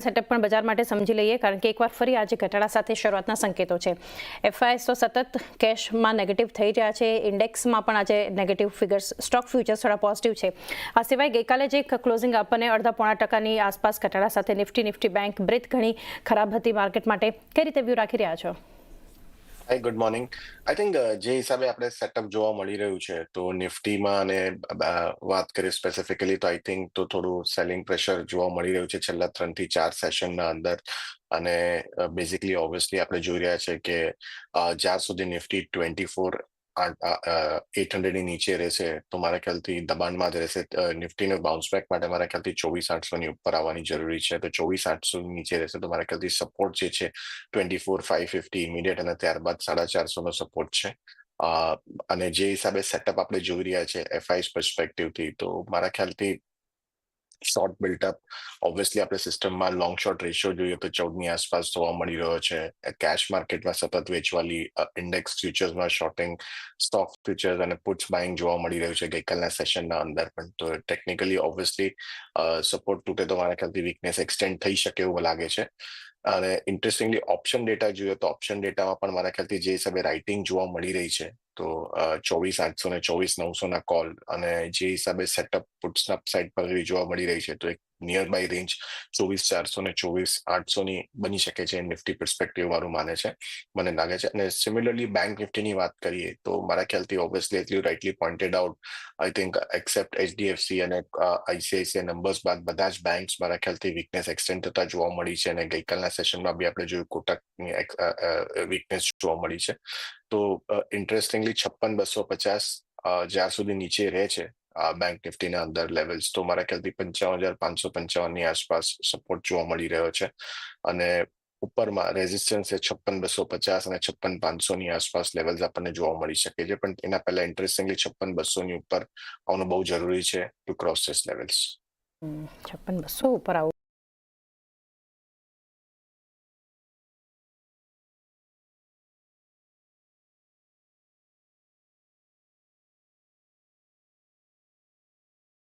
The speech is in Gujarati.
સેટઅપ પણ બજાર માટે સમજી લઈએ, કારણ કે એકવાર ફરી આજે ઘટાડા સાથે શરૂઆતના સંકેતો છે. એફઆઈએસ તો સતત કેશમાં નેગેટિવ થઈ રહ્યા છે. ઇન્ડેક્સમાં પણ આજે નેગેટિવ ફિગર્સ, સ્ટોક ફ્યુચર્સ થોડા પોઝિટિવ છે. આ સિવાય ગઈકાલે જે ક્લોઝિંગ આપણને 0.5% આસપાસ ઘટાડા સાથે નિફ્ટી બેંક બ્રેથ ઘણી ખરાબ હતી માર્કેટ માટે. કઈ રીતે વ્યૂ રાખી રહ્યા છો? હાય, ગુડ મોર્નિંગ. આઈ થિંક જે હિસાબે આપણે સેટઅપ જોવા મળી રહ્યું છે, તો નિફ્ટીમાં અને વાત કરીએ સ્પેસિફિકલી, તો આઈ થિંક તો થોડું સેલિંગ પ્રેશર જોવા મળી રહ્યું છે છેલ્લા 3 થી 4 સેશનના અંદર. અને બેઝિકલી ઓબ્વિયસલી આપણે જોઈ રહ્યા છે કે જ્યાં સુધી નિફ્ટી 800 ની નીચે રહેશે, તો મારા ખ્યાલથી દબાણમાં જ રહેશે. નિફ્ટીનો બાઉન્સ બેક માટે મારા ખ્યાલથી 24,800 ની ઉપર આવવાની જરૂરી છે. તો 24,800 ની નીચે રહેશે તો મારા ખ્યાલથી સપોર્ટ જે છે 24,550 ઇમિડિયેટ, અને ત્યારબાદ 450 નો સપોર્ટ છે. અને જે હિસાબે સેટઅપ આપણે જોઈ રહ્યા છે એફઆઈસ પર્સપેક્ટિવથી, તો મારા ખ્યાલથી શોર્ટ બિલ્ટઅપ, ઓબ્વિયસલી આપણે સિસ્ટમમાં લોંગ શોર્ટ રેશિયો જોઈએ તો 14 ની આસપાસ જોવા મળી રહ્યો છે. કેશ માર્કેટમાં સતત વેચવાલી, ઇન્ડેક્સ ફ્યુચર્સમાં શોર્ટિંગ, સ્ટોક ફ્યુચર્સ અને પુટ્સ બાઇંગ જોવા મળી રહ્યું છે ગઈકાલના સેશનના અંદર પણ. તો ટેકનિકલી ઓબ્વિયસલી સપોર્ટ તૂટે તો મારા ખ્યાલથી વીકનેસ એક્સટેન્ડ થઈ શકે એવું લાગે છે. અને ઇન્ટરેસ્ટિંગલી ઓપ્શન ડેટા જોઈએ તો ઓપ્શન ડેટામાં પણ મારા ખ્યાલથી જે હિસાબે રાઇટિંગ જોવા મળી રહી છે, તો 24,800 ને 24,900 ના કોલ, અને જે હિસાબે સેટઅપ પુટ્સના સાઇડ પર જોવા મળી રહી છે, તો એક નિયર બાય રેન્જ 24,400 ને 24,800 ની બની શકે છે નિફ્ટી પર્સપેક્ટિવ વાળું મને લાગે છે. અને સિમિલરલી બેંક નિફ્ટીની વાત કરીએ તો મારા ખ્યાલથી ઓબ્વિયસલી એટલી rightly pointed out, I think accept HDFC અને આઈસીઆઈસીઆઈ નંબર્સ બાદ બધા જ બેંક્સ મારા ખ્યાલથી વીકનેસ એક્સટેન્ડ થતા જોવા મળી છે. અને ગઈકાલના સેશનમાં બી આપણે જોયું કોટકની વીકનેસ જોવા મળી છે. તો ઇન્ટરેસ્ટિંગલી 56,250 જ્યાર સુધી નીચે રહે છે બેંક નિફ્ટીના અંદર લેવલ્સ, તો મારા ખ્યાલથી 55,555 ની આસપાસ સપોર્ટ જોવા મળી રહ્યો છે. અને ઉપરમાં રેઝિસ્ટન્સ એ 56,250 અને 56,500 ની આસપાસ લેવલ્સ આપણને જોવા મળી શકે છે. પણ એના પહેલા ઇન્ટરેસ્ટિંગલી 56,200 ની ઉપર આવવાનું બહુ જરૂરી છે ટુ ક્રોસ ધીસ લેવલ્સ. 56,200 ઉપર આવું